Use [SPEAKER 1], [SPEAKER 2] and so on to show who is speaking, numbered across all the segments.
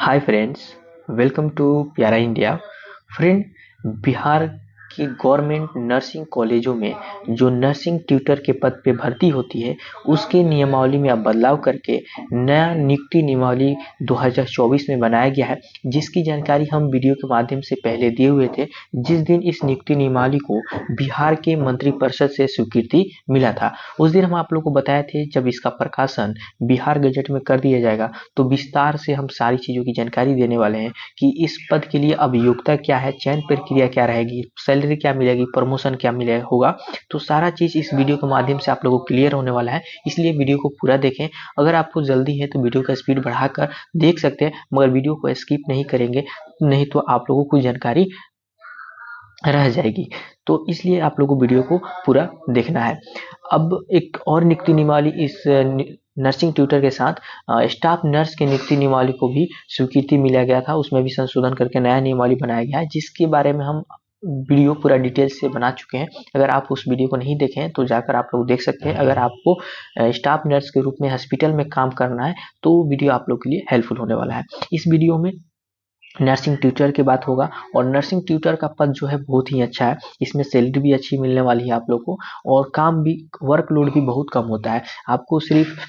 [SPEAKER 1] Hi friends, welcome to प्यारा India. Friend, Bihar के government nursing कॉलेजों में जो नर्सिंग ट्यूटर के पद पे भर्ती होती है, उसके नियमावली में अब बदलाव करके नया नियुक्ति नियमावली 2024 में बनाया गया है, जिसकी जानकारी हम वीडियो के माध्यम से पहले दिए हुए थे। जिस दिन इस नियुक्ति नियमावली को बिहार के मंत्रिपरिषद से स्वीकृति मिला था, उस दिन हम आप लोग को बताए थे जब इसका प्रकाशन बिहार गजट में कर दिया जाएगा तो विस्तार से हम सारी चीज़ों की जानकारी देने वाले हैं कि इस पद के लिए अब योग्यता क्या है, चयन प्रक्रिया क्या रहेगी, सैलरी क्या मिलेगी, प्रमोशन क्या मिलेगा होगा। तो सारा चीज़ इस वीडियो के माध्यम से आप लोगों को क्लियर होने वाला है, इसलिए वीडियो को पूरा देखें। अगर आपको जल्दी है तो वीडियो का स्पीड बढ़ाकर देख सकते हैं, मगर वीडियो को स्किप नहीं करेंगे, नहीं तो आप लोगों को जानकारी रह जाएगी। तो इसलिए आप लोगों को वीडियो को पूरा देखना है। अब एक और नियुक्ति नियमावली इस नर्सिंग ट्यूटर के साथ स्टाफ नर्स की नियुक्ति नियमावली को भी स्वीकृति मिला गया था, उसमें भी संशोधन करके नया नियमावली बनाया गया है, जिसके बारे में हम वीडियो पूरा डिटेल से बना चुके हैं। अगर आप उस वीडियो को नहीं देखे हैं तो जाकर आप लोग देख सकते हैं। अगर आपको स्टाफ नर्स के रूप में हॉस्पिटल में काम करना है तो वीडियो आप लोग के लिए हेल्पफुल होने वाला है। इस वीडियो में नर्सिंग ट्यूटर की बात होगा, और नर्सिंग ट्यूटर का पद जो है बहुत ही अच्छा है। इसमें सैलरी भी अच्छी मिलने वाली है आप लोग को, और काम भी, वर्कलोड भी बहुत कम होता है। आपको सिर्फ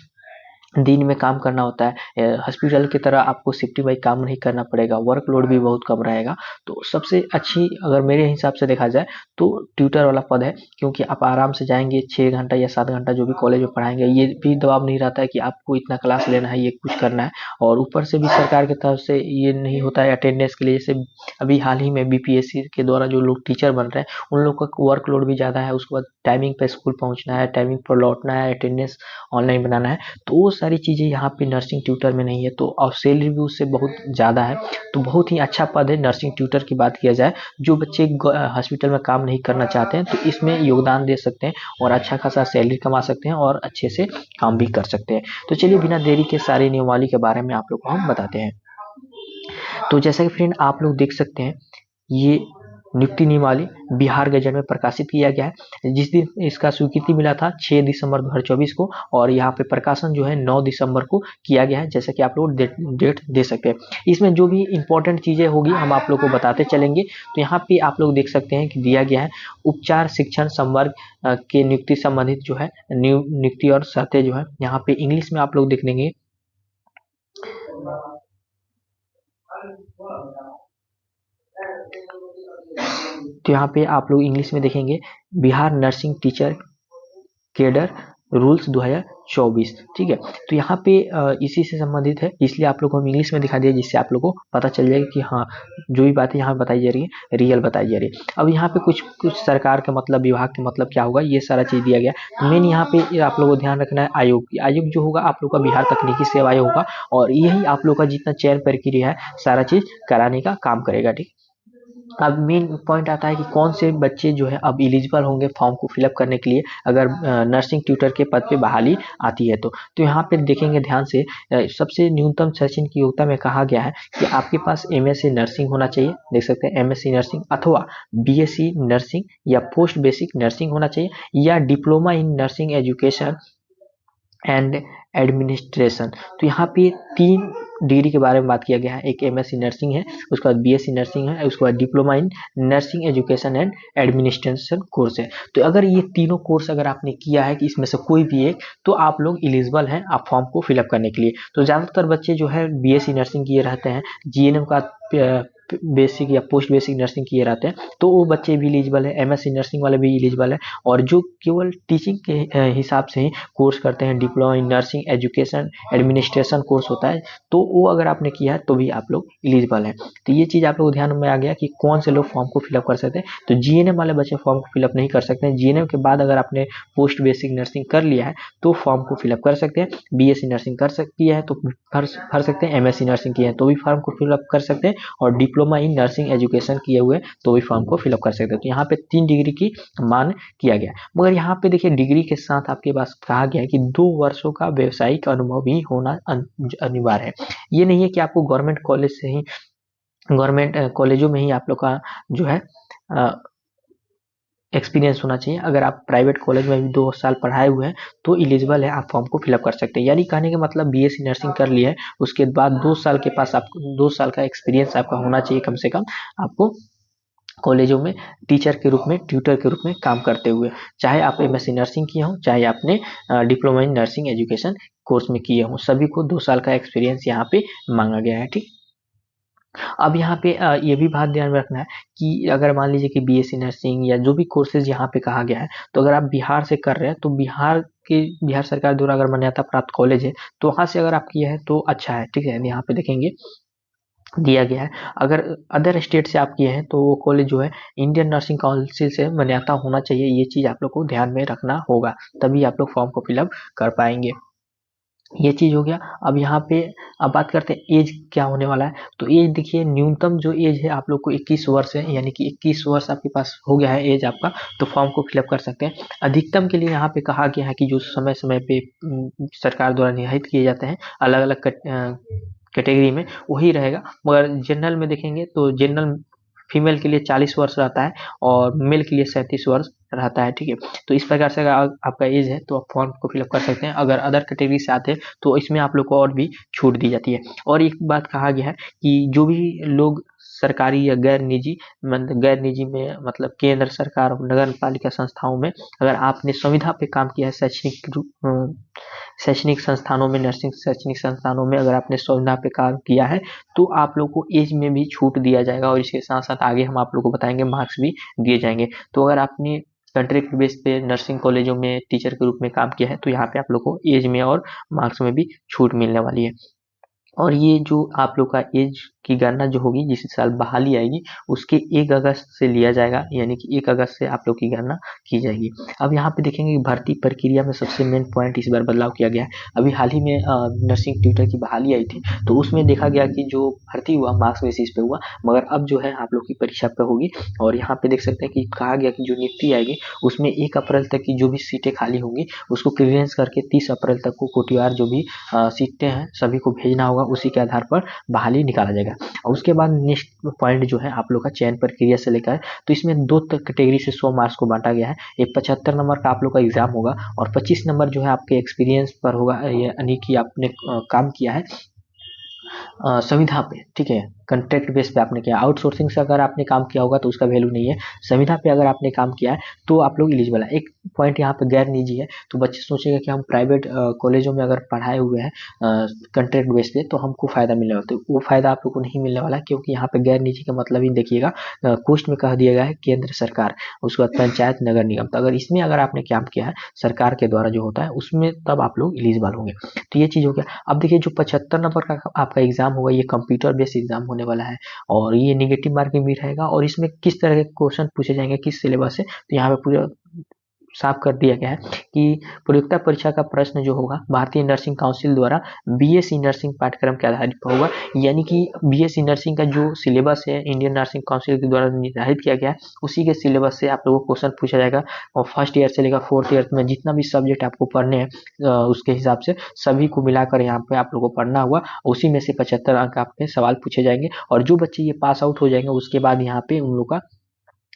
[SPEAKER 1] दिन में काम करना होता है, हॉस्पिटल की तरह आपको शिफ्ट वाइज काम नहीं करना पड़ेगा, वर्कलोड भी बहुत कम रहेगा। तो सबसे अच्छी अगर मेरे हिसाब से देखा जाए तो ट्यूटर वाला पद है, क्योंकि आप आराम से जाएंगे, 6 घंटा या 7 घंटा जो भी कॉलेज में पढ़ाएंगे, ये भी दबाव नहीं रहता है कि आपको इतना क्लास लेना है, ये कुछ करना है। और ऊपर से भी सरकार की तरफ से ये नहीं होता है अटेंडेंस के लिए। जैसे अभी हाल ही में बीपीएससी के द्वारा जो लोग टीचर बन रहे हैं उन लोग का वर्कलोड भी ज़्यादा है, उसके बाद टाइमिंग पे स्कूल पहुँचना है, टाइमिंग पर लौटना है, अटेंडेंस ऑनलाइन बनाना है। तो वो सारी चीज़ें यहाँ पे नर्सिंग ट्यूटर में नहीं है, तो और सैलरी भी उससे बहुत ज़्यादा है। तो बहुत ही अच्छा पद है नर्सिंग ट्यूटर की बात किया जाए। जो बच्चे हॉस्पिटल में काम नहीं करना चाहते हैं तो इसमें योगदान दे सकते हैं और अच्छा खासा सैलरी कमा सकते हैं और अच्छे से काम भी कर सकते हैं। तो चलिए बिना देरी के सारी नियमावली के बारे में आप लोग को हम बताते हैं। तो जैसा कि फ्रेंड आप लोग देख सकते हैं, ये नियुक्ति नियमावली बिहार गजट में प्रकाशित किया गया है। जिस दिन इसका स्वीकृति मिला था 6 दिसंबर 2024 को, और यहाँ पे प्रकाशन जो है 9 दिसंबर को किया गया है, जैसा कि आप लोग डेट दे सकते हैं। इसमें जो भी इंपॉर्टेंट चीज़ें होगी हम आप लोग को बताते चलेंगे। तो यहाँ पे आप लोग देख सकते हैं कि दिया गया है उपचार शिक्षण संवर्ग के नियुक्ति संबंधित जो है नियुक्ति और शर्तें जो है यहाँ पे इंग्लिश में आप लोग देख लेंगे। तो यहाँ पे आप लोग इंग्लिश में देखेंगे Bihar nursing teacher cadre rules 2024। ठीक है, तो यहाँ पे इसी से संबंधित है, इसलिए आप लोग को हम इंग्लिश में दिखा दिया, जिससे आप लोग को पता चल जाएगा कि हाँ, जो भी बातें यहाँ बताई जा रही है रियल बताई जा रही है। अब यहाँ पे कुछ कुछ सरकार का मतलब, विभाग के मतलब क्या होगा, ये सारा चीज़ दिया गया। मेन यहाँ पे आप लोगों को ध्यान रखना है आयोग। आयोग जो होगा आप लोग का बिहार तकनीकी सेवा आयोग होगा, और यही आप लोग का जितना चयन प्रक्रिया है सारा चीज़ कराने का काम करेगा। ठीक, अब मेन पॉइंट आता है कि कौन से बच्चे जो है अब एलिजिबल होंगे फॉर्म को फिलअप करने के लिए, अगर नर्सिंग ट्यूटर के पद पे बहाली आती है। तो यहाँ पे देखेंगे ध्यान से, सबसे न्यूनतम शैक्षणिक योग्यता में कहा गया है कि आपके पास एमएससी नर्सिंग होना चाहिए, देख सकते हैं एमएससी नर्सिंग, अथवा बीएससी नर्सिंग या पोस्ट बेसिक नर्सिंग होना चाहिए, या diploma in nursing education and administration. तो यहाँ पे 3 डिग्री के बारे में बात किया गया है। एक एमएससी नर्सिंग है, उसके बाद बीएससी नर्सिंग है, उसके बाद diploma in nursing education and administration course है। तो अगर ये तीनों कोर्स अगर आपने किया है कि इसमें से कोई भी एक, तो आप लोग एलिजिबल हैं आप फॉर्म को फिलअप करने के लिए। तो ज़्यादातर बच्चे जो है बीएससी नर्सिंग किए रहते हैं, जीएनएम का बेसिक या पोस्ट बेसिक नर्सिंग किए रहते हैं, तो वो बच्चे भी एलिजिबल है, एमएससी नर्सिंग वाले भी एलिजिबल है। और जो केवल टीचिंग के हिसाब से ही कोर्स करते हैं, diploma in nursing education administration course होता है, तो वो अगर आपने किया है तो भी आप लोग एलिजिबल हैं। तो ये चीज़ आप लोग ध्यान में आ गया कि कौन से लोग फॉर्म को फिलअप कर सकते हैं। तो जीएनएम वाले बच्चे फॉर्म को फिलअप नहीं कर सकते हैं। जीएनएम के बाद अगर आपने पोस्ट बेसिक नर्सिंग कर लिया है तो फॉर्म को फिलअप कर सकते हैं। बीएससी नर्सिंग कर सकती है तो भर सकते हैं, एमएससी नर्सिंग की है तो भी फॉर्म को फिलअप कर सकते हैं, और डिप्लोमा इन नर्सिंग एजुकेशन किए हुए तो भी फॉर्म को फिलअप कर सकते हैं। तो यहाँ पे 3 डिग्री की मान किया गया। मगर यहाँ पे देखिए डिग्री के साथ आपके पास कहा गया है कि 2 वर्षों का व्यावसायिक अनुभव भी होना अनिवार्य है। ये नहीं है कि आपको गवर्नमेंट कॉलेज से ही, गवर्नमेंट कॉलेजों में ही आप लोग का जो है एक्सपीरियंस होना चाहिए। अगर आप प्राइवेट कॉलेज में भी 2 साल पढ़ाए हुए हैं तो इलिजिबल है, आप फॉर्म को फिलअप कर सकते हैं। यानी कहने का मतलब बीएससी नर्सिंग कर लिया है, उसके बाद 2 साल के पास आपको 2 साल का एक्सपीरियंस आपका होना चाहिए कम से कम, आपको कॉलेजों में टीचर के रूप में, ट्यूटर के रूप में काम करते हुए। चाहे आप एमएससी नर्सिंग किए हों, चाहे आपने diploma in nursing education course में किए हों, सभी को 2 साल का एक्सपीरियंस यहाँ पे मांगा गया है। ठीक, अब यहाँ पे ये भी बात ध्यान में रखना है कि अगर मान लीजिए कि बीएससी नर्सिंग या जो भी कोर्सेज यहाँ पे कहा गया है, तो अगर आप बिहार से कर रहे हैं तो बिहार सरकार द्वारा अगर मान्यता प्राप्त कॉलेज है तो वहाँ से अगर आप किए हैं तो अच्छा है। ठीक है, यहाँ पे देखेंगे दिया गया है। अगर अदर स्टेट से आप किए हैं तो वो कॉलेज जो है इंडियन नर्सिंग काउंसिल से मान्यता होना चाहिए। ये चीज़ आप लोग को ध्यान में रखना होगा, तभी आप लोग फॉर्म को फिलअप कर पाएंगे। ये चीज़ हो गया। अब यहाँ पे अब बात करते हैं एज क्या होने वाला है। तो एज देखिए, न्यूनतम जो एज है आप लोग को 21 वर्ष है, यानी कि 21 वर्ष आपके पास हो गया है एज आपका, तो फॉर्म को फिलअप कर सकते हैं। अधिकतम के लिए यहाँ पे कहा गया है कि जो समय समय पे सरकार द्वारा निर्धारित किए जाते हैं अलग अलग कैटेगरी में, वही रहेगा। मगर जनरल में देखेंगे तो जनरल फीमेल के लिए 40 वर्ष रहता है और मेल के लिए 37 वर्ष रहता है। ठीक है, तो इस प्रकार से अगर आपका एज है तो आप फॉर्म को फिलअप कर सकते हैं। अगर अदर कैटेगरी से आते हैं तो इसमें आप लोग को और भी छूट दी जाती है। और एक बात कहा गया है कि जो भी लोग सरकारी या गैर निजी, मतलब गैर निजी में मतलब केंद्र सरकार और नगर पालिका संस्थाओं में अगर आपने संविदा पे काम किया है, शैक्षणिक संस्थानों में, नर्सिंग शैक्षणिक संस्थानों में अगर आपने संविदा पे काम किया है तो आप लोग को एज में भी छूट दिया जाएगा। और इसके साथ साथ आगे हम आप लोग को बताएंगे मार्क्स भी दिए जाएंगे। तो अगर आपने कॉन्ट्रैक्ट बेस पे नर्सिंग कॉलेजों में टीचर के रूप में काम किया है तो यहाँ पे आप लोग को एज में और मार्क्स में भी छूट मिलने वाली है। और ये जो आप लोग का एज की गणना जो होगी, जिस साल बहाली आएगी उसके 1 अगस्त से लिया जाएगा, यानी कि 1 अगस्त से आप लोग की गणना की जाएगी। अब यहाँ पे देखेंगे भर्ती प्रक्रिया में सबसे मेन पॉइंट इस बार बदलाव किया गया है। अभी हाल ही में नर्सिंग ट्यूटर की बहाली आई थी, तो उसमें देखा गया कि जो भर्ती हुआ मार्क्स बेसिस पे हुआ, मगर अब जो है आप लोग की परीक्षा पे होगी। और यहाँ पे देख सकते हैं कि कहा गया कि जो नियुक्ति आएगी उसमें 1 अप्रैल तक की जो भी सीटें खाली होंगी उसको क्लियरेंस करके 30 अप्रैल तक को कोटिवार जो भी सीटें हैं सभी को भेजना होगा, उसी के आधार पर बहाली निकाला जाएगा। और उसके बाद नेक्स्ट पॉइंट जो है आप लोग का चयन प्रक्रिया से लेकर, तो इसमें 2 कैटेगरी से 100 मार्क्स को बांटा गया है। एक 75 नंबर का आप लोग का एग्जाम होगा और 25 नंबर जो है आपके एक्सपीरियंस पर होगा, यानी कि आपने काम किया है संविधा पे। ठीक है, कॉन्ट्रैक्ट बेस पे आपने किया, आउटसोर्सिंग से अगर आपने काम किया होगा तो उसका वैल्यू नहीं है। संविधा पे अगर आपने काम किया है तो आप लोग एलिजिबल है। एक पॉइंट यहाँ पे गैर निजी है, तो बच्चे सोचेंगे कि हम प्राइवेट कॉलेजों में अगर पढ़ाए हुए हैं कॉन्ट्रैक्ट बेस पे तो हमको फायदा मिलने वाला, तो वो फायदा आप लोग को नहीं मिलने वाला, क्योंकि यहाँ पे गैर निजी का मतलब ही देखिएगा पोस्ट में कह दिया गया है केंद्र सरकार, उसके बाद पंचायत, नगर निगम। तो अगर इसमें अगर आपने काम किया है सरकार के द्वारा जो होता है उसमें, तब आप लोग एलिजिबल होंगे। तो ये चीज़ हो गया। अब देखिए जो 75 नंबर का आपका एग्जाम होगा ये कंप्यूटर बेस्ड एग्जाम होने वाला है और ये नेगेटिव मार्किंग भी रहेगा। और इसमें किस तरह के क्वेश्चन पूछे जाएंगे, किस सिलेबस से, तो यहाँ पे पूरा साफ कर दिया गया है कि प्रतियोगिता परीक्षा का प्रश्न जो होगा भारतीय नर्सिंग काउंसिल द्वारा बीएससी नर्सिंग पाठ्यक्रम के आधारित पर होगा। यानी कि बीएससी नर्सिंग का जो सिलेबस है इंडियन नर्सिंग काउंसिल के द्वारा निर्धारित किया गया है, उसी के सिलेबस से आप लोगों को क्वेश्चन पूछा जाएगा। और फर्स्ट ईयर से लेकर 4th ईयर में जितना भी सब्जेक्ट आपको पढ़ने हैं उसके हिसाब से सभी को मिलाकर यहाँ पे आप लोगों को पढ़ना हुआ, उसी में से 75 अंक आपके सवाल पूछे जाएंगे। और जो बच्चे ये पास आउट हो जाएंगे उसके बाद यहाँ पे उन लोग का,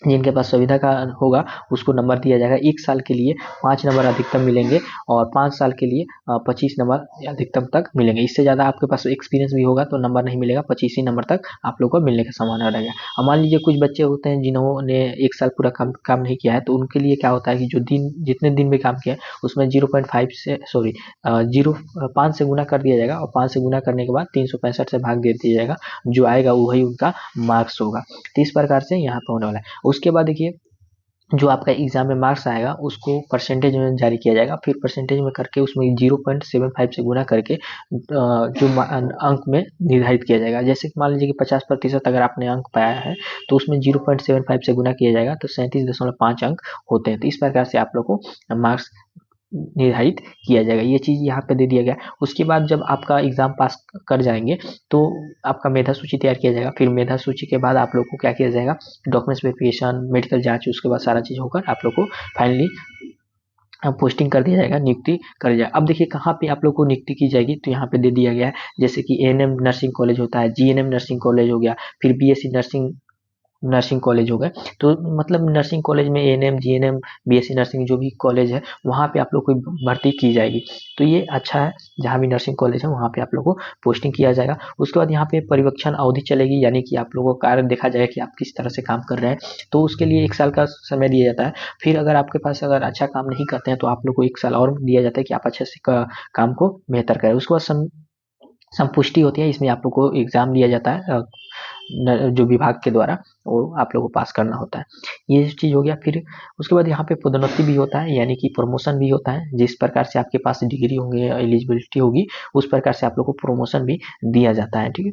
[SPEAKER 1] जिनके पास सुविधा का होगा उसको नंबर दिया जाएगा। 1 साल के लिए 5 नंबर अधिकतम मिलेंगे और 5 साल के लिए 25 नंबर अधिकतम तक मिलेंगे। इससे ज़्यादा आपके पास एक्सपीरियंस भी होगा तो नंबर नहीं मिलेगा, 25 ही नंबर तक आप लोग को मिलने का संभावना रहेगा। अब मान लीजिए कुछ बच्चे होते हैं जिन्होंने 1 साल पूरा काम नहीं किया है, तो उनके लिए क्या होता है कि जो दिन जितने दिन में काम किया है उसमें 0.5 से सॉरी 5 से गुना कर दिया जाएगा और 5 से गुना करने के बाद 365 से भाग दे दिया जाएगा, जो आएगा वही उनका मार्क्स होगा। तो इस प्रकार से यहाँ पे होने वाला है। उसके बाद देखिए जो आपका एग्जाम में मार्क्स आएगा उसको परसेंटेज में जारी किया जाएगा, फिर परसेंटेज में करके उसमें 0.75 से गुना करके जो अंक में निर्धारित किया जाएगा। जैसे कि मान लीजिए कि 50% अगर आपने अंक पाया है तो उसमें 0.75 से गुना किया जाएगा तो 37.5 अंक होते हैं। तो इस प्रकार से आप लोग को मार्क्स निर्धारित किया जाएगा। ये चीज़ यहाँ पे दे दिया गया। उसके बाद जब आपका एग्जाम पास कर जाएंगे तो आपका मेधा सूची तैयार किया जाएगा। फिर मेधा सूची के बाद आप लोग को क्या किया जाएगा, डॉक्यूमेंट्स वेरिफिकेशन, मेडिकल जांच, उसके बाद सारा चीज़ होकर आप लोग को फाइनली पोस्टिंग कर दिया जाएगा, नियुक्ति कर दिया। अब देखिए कहाँ पे आप लोग को नियुक्ति की जाएगी, तो यहाँ पे दे दिया गया है। जैसे कि एएनएम नर्सिंग कॉलेज होता है, जीएनएम नर्सिंग कॉलेज हो गया, फिर बीएससी नर्सिंग नर्सिंग कॉलेज हो गए। तो मतलब नर्सिंग कॉलेज में एएनएम, जीएनएम, बीएससी नर्सिंग जो भी कॉलेज है वहाँ पे आप लोग को भर्ती की जाएगी। तो ये अच्छा है, जहाँ भी नर्सिंग कॉलेज है वहाँ पे आप लोग को पोस्टिंग किया जाएगा। उसके बाद यहाँ पे परिवीक्षण अवधि चलेगी, यानी कि आप लोगों का कार्य देखा जाएगा कि आप किस तरह से काम कर रहे हैं। तो उसके लिए 1 साल का समय दिया जाता है। फिर अगर आपके पास अगर अच्छा काम नहीं करते हैं तो आप लोग को 1 साल और दिया जाता है कि आप अच्छे से काम को बेहतर करें। उसके बाद संपुष्टि होती है, इसमें आप लोग को एग्जाम लिया जाता है जो विभाग के द्वारा, वो आप लोगों को पास करना होता है। ये चीज़ हो गया। फिर उसके बाद यहाँ पे पदोन्नति भी होता है, यानी कि प्रमोशन भी होता है। जिस प्रकार से आपके पास डिग्री होंगे, एलिजिबिलिटी होगी, उस प्रकार से आप लोग को प्रमोशन भी दिया जाता है। ठीक है,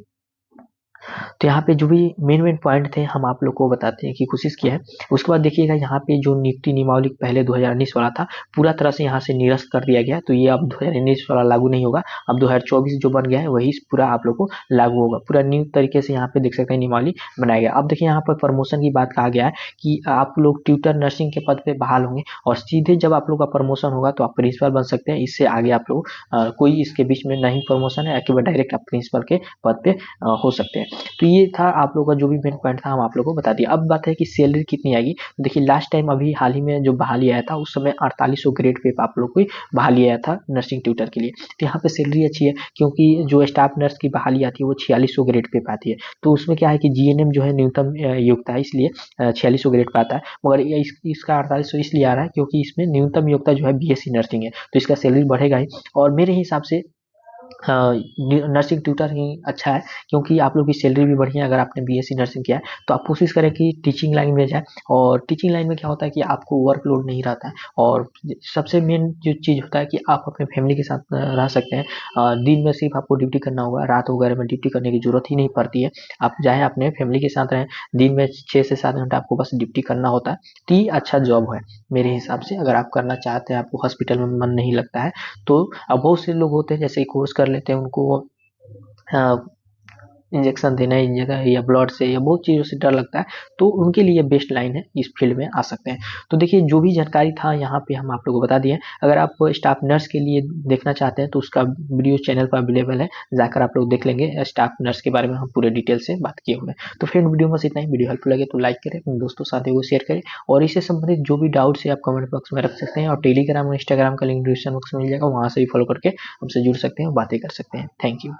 [SPEAKER 1] तो यहाँ पे जो भी मेन पॉइंट थे हम आप लोग को बताते हैं कि कोशिश किया है। उसके बाद देखिएगा यहाँ पे जो नियुक्ति नियमावली पहले 2019 वाला था, पूरा तरह से यहाँ से निरस्त कर दिया गया। तो ये अब 2019 वाला लागू नहीं होगा। अब 2024 जो बन गया है वही पूरा आप लोग को लागू होगा। पूरा न्यू तरीके से यहाँ पे देख सकते हैं नियमावली बनाया गया। अब देखिए यहाँ पर प्रमोशन की बात कहा गया है कि आप लोग ट्यूटर नर्सिंग के पद पे बहाल होंगे, और सीधे जब आप लोग का प्रमोशन होगा तो आप प्रिंसिपल बन सकते हैं। इससे आगे आप लोग कोई इसके बीच में नहीं प्रमोशन है, केवल डायरेक्ट आप प्रिंसिपल के पद पे हो सकते हैं। तो ये था आप लोगों का जो भी मेन पॉइंट था हम आप लोगों को बता दिया। अब बात है कि सैलरी कितनी आएगी। तो देखिए लास्ट टाइम अभी हाल ही में जो बहाली आया था उस समय 4800 ग्रेड पे आप लोग को बहाली आया था नर्सिंग ट्यूटर के लिए। तो यहाँ पे सैलरी अच्छी है, क्योंकि जो स्टाफ नर्स की बहाली आती है वो 4600 ग्रेड पे आती है। तो उसमें क्या है कि जीएनएम जो है न्यूनतम योग्यता है, इसलिए 4600 ग्रेड पे आता है। मगर इसका 4800 इसलिए आ रहा है क्योंकि इसमें न्यूनतम योग्यता जो है बीएससी नर्सिंग है, तो इसका सैलरी बढ़ेगा ही। और मेरे हिसाब से नर्सिंग ट्यूटर ही अच्छा है, क्योंकि आप लोग की सैलरी भी बढ़िया है। अगर आपने बीएससी नर्सिंग किया है तो आप कोशिश करें कि टीचिंग लाइन में जाए। और टीचिंग लाइन में क्या होता है कि आपको वर्कलोड नहीं रहता है, और सबसे मेन जो चीज़ होता है कि आप अपने फैमिली के साथ रह सकते हैं। दिन में सिर्फ आपको ड्यूटी करना होगा, रात वगैरह में ड्यूटी करने की जरूरत ही नहीं पड़ती है। आप चाहे अपने फैमिली के साथ रहें, दिन में 6 से 7 घंटा आपको बस ड्यूटी करना होता है। तो ये अच्छा जॉब है मेरे हिसाब से। अगर आप करना चाहते हैं, आपको हॉस्पिटल में मन नहीं लगता है, तो अब बहुत से लोग होते हैं जैसे कोर्स कर लेते हैं, उनको इंजेक्शन देना है जगह या ब्लड से या बहुत चीज़ों से डर लगता है, तो उनके लिए बेस्ट लाइन है, इस फील्ड में आ सकते हैं। तो देखिए जो भी जानकारी था यहाँ पे हम आप लोगों को बता दिए। अगर आप स्टाफ नर्स के लिए देखना चाहते हैं तो उसका वीडियो चैनल पर अवेलेबल है, जाकर आप लोग देख लेंगे। स्टाफ नर्स के बारे में हम पूरे डिटेल से बात किए हुए हैं। तो फ्रेंड वीडियो में इतना ही। वीडियो हेल्पफुल लगे तो लाइक करें, अपने दोस्तों साथियों को शेयर करें, और इससे संबंधित जो भी डाउट्स है आप कमेंट बॉक्स में रख सकते हैं। और टेलीग्राम और इंस्टाग्राम का लिंक डिस्क्रिप्शन बॉक्स में मिल जाएगा, वहाँ से भी फॉलो करके हमसे जुड़ सकते हैं और बातें कर सकते हैं। Thank you.